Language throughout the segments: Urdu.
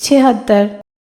76।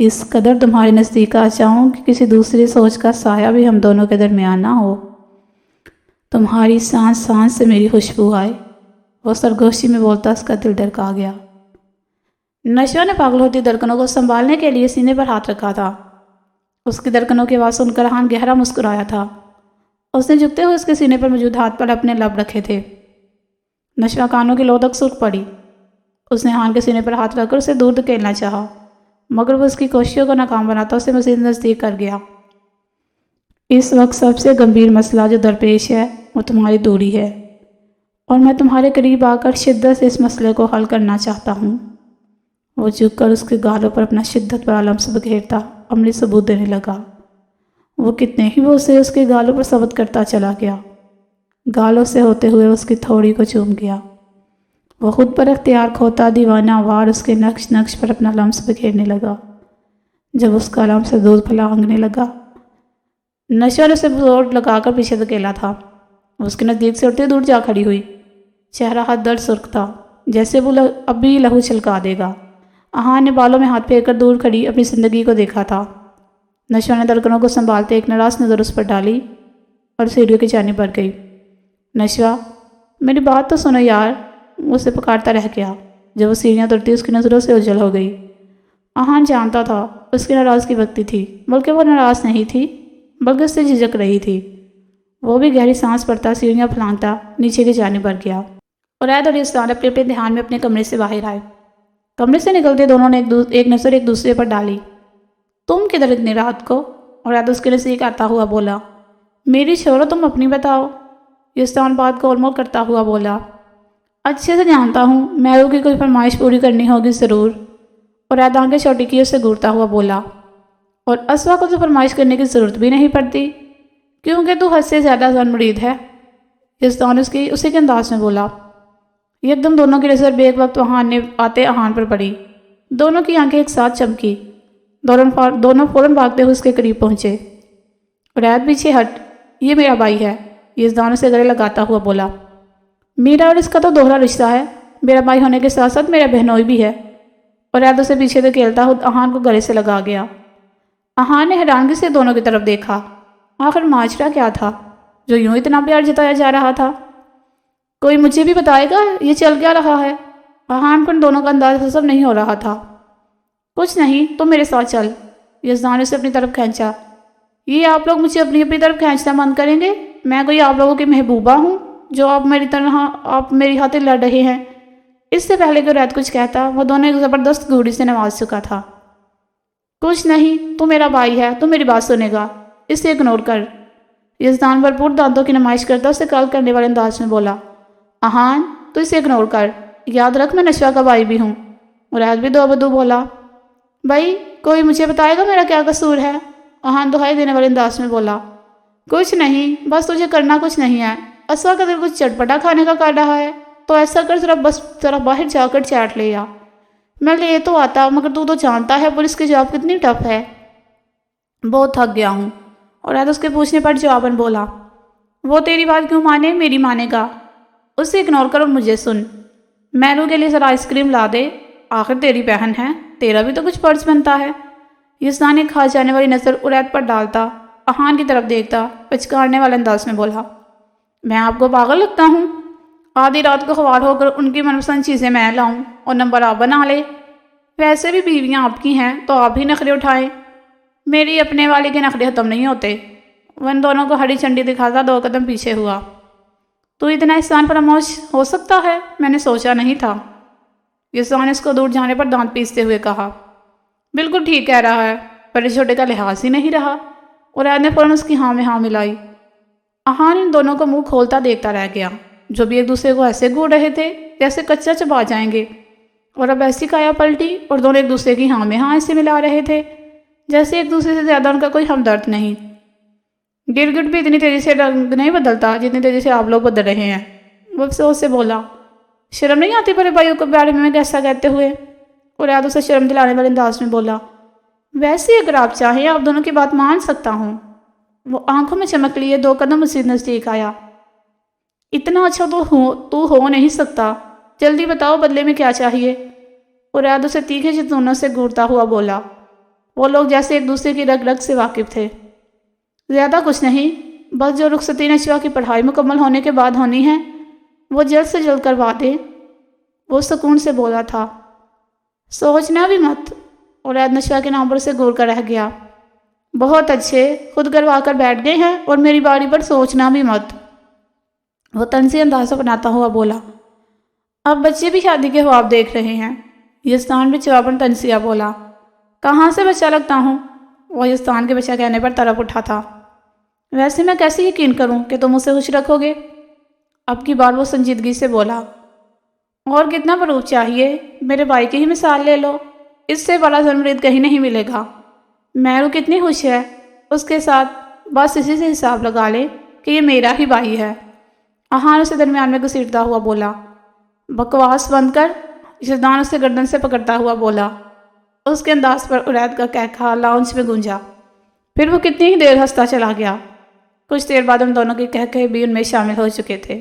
اس قدر تمہارے نزدیک آ جاؤں کہ کسی دوسری سوچ کا سایہ بھی ہم دونوں کے درمیان نہ ہو۔ تمہاری سانس سانس سے میری خوشبو آئے۔ وہ سرگوشی میں بولتا اس کا دل ڈرکا گیا۔ نشوہ نے پاگل ہوتی دھڑکنوں کو سنبھالنے کے لیے سینے پر ہاتھ رکھا تھا۔ اس کی دھڑکنوں کی آواز سن کر ارحان گہرا مسکرایا تھا۔ اس نے جھکتے ہوئے اس کے سینے پر موجود ہاتھ پر اپنے لب رکھے تھے۔ نشوہ کانوں کی لو تک سرخ پڑی۔ اس نے ارحان کے سینے پر ہاتھ رکھ کر اسے دور دھکیلنا چاہا، مگر وہ اس کی کوششوں کو ناکام بناتا اسے مزید نزدیک کر گیا۔ اس وقت سب سے گمبھیر مسئلہ جو درپیش ہے وہ تمہاری دوری ہے، اور میں تمہارے قریب آ کر شدت سے اس مسئلے کو حل کرنا چاہتا ہوں۔ وہ جھک کر اس کے گالوں پر اپنا شدت پر لمس بکھیرتا عملی ثبوت دینے لگا۔ وہ کتنے ہی وہ اسے اس کے گالوں پر ثبت کرتا چلا گیا، گالوں سے ہوتے ہوئے اس کی تھوڑی کو چوم گیا۔ وہ خود پر اختیار کھوتا دیوانہ وار اس کے نقش نقش پر اپنا لمس بکھیرنے لگا۔ جب اس کا لمس دودھ پھلا ہنگنے لگا، نشوہ نے اسے زور لگا کر پیچھے دھکیلا تھا۔ اس کے نزدیک سے اٹھتے دور جا کھڑی ہوئی، چہرہ حد درد سرخ تھا، جیسے وہ اب بھی لہو چھلکا دے گا۔ ارحان نے بالوں میں ہاتھ پھیر کر دور کھڑی اپنی زندگی کو دیکھا تھا۔ نشوہ نے دھڑکنوں کو سنبھالتے ایک نراس نظر اس پر ڈالی اور سیڑھیوں کی جانب بڑھ گئی۔ نشوہ، میری بات تو سنو یار، وہ اسے پکارتا رہ گیا۔ جب وہ سیڑھیاں اترتی اس کی نظروں سے اوجھل ہو گئی۔ ارحان جانتا تھا اس کی ناراضگی وقتی تھی، بلکہ وہ ناراض نہیں تھی، بلکہ اس سے جھجک رہی تھی۔ وہ بھی گہری سانس پڑتا سیڑھیاں پھلانگتا نیچے کی جانب بڑھ گیا۔ عرید اور یزدان اپنے اپنے دھیان میں اپنے کمرے سے باہر آئے۔ کمرے سے نکلتے دونوں نے ایک نظر ایک دوسرے پر ڈالی۔ تم کدھر اتنی رات کو؟ عرید اس کے نزدیک آتا ہوا بولا۔ میری چھوڑو، تم اپنی بتاؤ، یزدان بات کو گول کرتا ہوا بولا۔ اچھے سے جانتا ہوں، محرو کی کوئی فرمائش پوری کرنی ہوگی ضرور، عرید آنکھیں چھوٹی کی اسے گھورتا ہوا بولا۔ اور اسوا کو تو فرمائش کرنے کی ضرورت بھی نہیں پڑتی، کیونکہ تو حد سے زیادہ زن مرید ہے، یزدان اسی کے انداز میں بولا۔ یکدم دونوں کی نظر بے وقت وہاں آتے ارحان پر پڑی۔ دونوں کی آنکھیں ایک ساتھ چمکی، دونوں فوراً بھاگتے ہوئے اس کے قریب پہنچے۔ عرید پیچھے ہٹ، یہ میرا بھائی ہے، یزدان اسے گلے لگاتا ہوا بولا۔ میرا اور اس کا تو دوہرا رشتہ ہے، میرا بھائی ہونے کے ساتھ ساتھ میرا بہنوئی بھی ہے۔ عرید اسے پیچھے دھکیلتا ہوا ارحان کو گلے سے لگا گیا۔ ارحان نے حیرانگی سے دونوں کی طرف دیکھا۔ آخر ماجرا کیا تھا جو یوں اتنا پیار جتایا جا رہا تھا؟ کوئی مجھے بھی بتائے گا یہ چل کیا رہا ہے؟ ارحان پر دونوں کا انداز حسب نہیں ہو رہا تھا۔ کچھ نہیں، تم میرے ساتھ چل، یزدان نے اسے اپنی طرف کھینچا۔ یہ آپ لوگ مجھے اپنی طرف کھینچنا بند کریں گے؟ میں کوئی آپ لوگوں کی محبوبہ ہوں جو آپ میری خاطر لڑ رہے ہیں؟ اس سے پہلے کہ عرید کچھ کہتا، وہ دونوں ایک زبردست گھوڑی سے نواز چکا تھا۔ کچھ نہیں، تو میرا بھائی ہے، تو میری بات سنے گا، اسے اگنور کر، یزدان بھرپور دانتوں کی نمائش کرتا اسے کال کرنے والے انداز میں بولا۔ ارحان، تو اسے اگنور کر، یاد رکھ میں نشوہ کا بھائی بھی ہوں۔ عرید بھی دو بدو بولا۔ بھائی، کوئی مجھے بتائے گا میرا کیا قصور ہے؟ ارحان دہائی دینے والے انداز میں بولا۔ کچھ نہیں، بس تجھے کرنا کچھ نہیں ہے، اسوا کا دل کچھ چٹپٹا کھانے کا کر رہا ہے، تو ایسا کر ذرا باہر جا کر چاٹ لے یا۔ میں لے تو آتا، مگر تو جانتا ہے پولیس کی جاب کتنی ٹف ہے۔ بہت تھک گیا ہوں، عرید اس کے پوچھنے پر جواباً بولا۔ وہ تیری بات کیوں مانے، میری مانے گا، اسے اگنور کر اور مجھے سن۔ محرو کے لیے ذرا آئس کریم لا دے، آخر تیری بہن ہے، تیرا بھی تو کچھ فرض بنتا ہے۔ یزدان نے کھا جانے والی نظر عرید پر ڈالتا ارحان کی طرف دیکھتا پچکارنے والے انداز میں بولا۔ میں آپ کو پاگل لگتا ہوں؟ آدھی رات کو خوار ہو کر ان کی من پسند چیزیں میں لاؤں اور نمبر آپ بنا لے؟ ویسے بھی بیویاں آپ کی ہیں تو آپ ہی نخرے اٹھائیں، میری اپنے والے کے نخرے ختم نہیں ہوتے۔ وہ ان دونوں کو ہری چنڈی دکھاتا 2 قدم پیچھے ہوا۔ تو اتنا احسان فراموش ہو سکتا ہے، میں نے سوچا نہیں تھا، یزدان نے اس کو دور جانے پر دانت پیستے ہوئے کہا۔ بالکل ٹھیک کہہ رہا ہے، بڑے چھوٹے کا لحاظ ہی نہیں رہا، عرید نے فوراً اس کی ہاں میں ہاں ملائی۔ ارحان ان دونوں کو منہ کھولتا دیکھتا رہ گیا، جو بھی ایک دوسرے کو ایسے گھور رہے تھے جیسے کچا چبا جائیں گے، اور اب ایسی کایا پلٹی اور دونوں ایک دوسرے کی ہاں میں ہاں ایسے ملا رہے تھے جیسے ایک دوسرے سے زیادہ ان کا کوئی ہمدرد نہیں۔ گرگٹ بھی اتنی تیزی سے رنگ نہیں بدلتا جتنی تیزی سے آپ لوگ بدل رہے ہیں، وہ افسوس سے بولا۔ شرم نہیں آتی بڑے بھائیوں کے بارے میں کیسا کہتے ہوئے؟ عرید اسے شرم دلانے والے انداز میں بولا۔ ویسے اگر آپ چاہیں آپ دونوں کی بات مان سکتا ہوں۔ وہ آنکھوں میں چمک لیے 2 قدم مزید نزدیک آیا۔ اتنا اچھا تو ہو نہیں سکتا، جلدی بتاؤ بدلے میں کیا چاہیے؟ عرید اسے تیکھے جتنوں سے گھورتا ہوا بولا۔ وہ لوگ جیسے ایک دوسرے کی رگ رگ سے واقف تھے۔ زیادہ کچھ نہیں، بس جو رخصتی نشوہ کی پڑھائی مکمل ہونے کے بعد ہونی ہے وہ جلد سے جلد کروا دے، وہ سکون سے بولا تھا۔ سوچنا بھی مت، عرید نشوہ کے نام پر سے گور کر رہ گیا۔ بہت اچھے، خود کروا کر بیٹھ گئے ہیں اور میری باری پر سوچنا بھی مت، وہ طنزی انداز اپناتا ہوا بولا۔ اب بچے بھی شادی کے خواب دیکھ رہے ہیں، یزدان بھی جواباً طنزیہ بولا۔ کہاں سے بچہ لگتا ہوں؟ وہ یزدان کے بچہ کہنے پر تڑپ اٹھا تھا۔ ویسے میں کیسے یقین کروں کہ تم اسے خوش رکھو گے؟ اب کی بار وہ سنجیدگی سے بولا۔ اور کتنا پروف چاہیے؟ میرے بھائی کی ہی مثال لے لو، اس سے بڑا ضرورت کہیں نہیں ملے گا۔ میرو کتنی خوش ہے اس کے ساتھ، بس اسی سے حساب لگا لے کہ یہ میرا ہی بھائی ہے۔ احان اسے درمیان میں گھسیٹتا ہوا بولا۔ بکواس بند کر، یزدان اسے گردن سے پکڑتا ہوا بولا۔ اس کے انداز پر عرید کا کہکہا لاؤنج میں گونجا، پھر وہ کتنی ہی دیر ہنستا چلا گیا۔ کچھ دیر بعد ان دونوں کے کہکہے بھی ان میں شامل ہو چکے تھے۔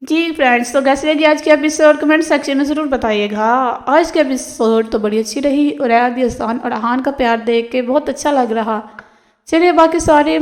جی فرینڈز، تو کیسے لگی آج کی ایپیسوڈ؟ کمنٹ سیکشن میں ضرور بتائیے گا۔ آج کی ایپیسوڈ تو بڑی اچھی رہی، عرید، یزدان اور احان کا پیار دیکھ کے بہت اچھا لگ رہا۔ چلیے باقی سارے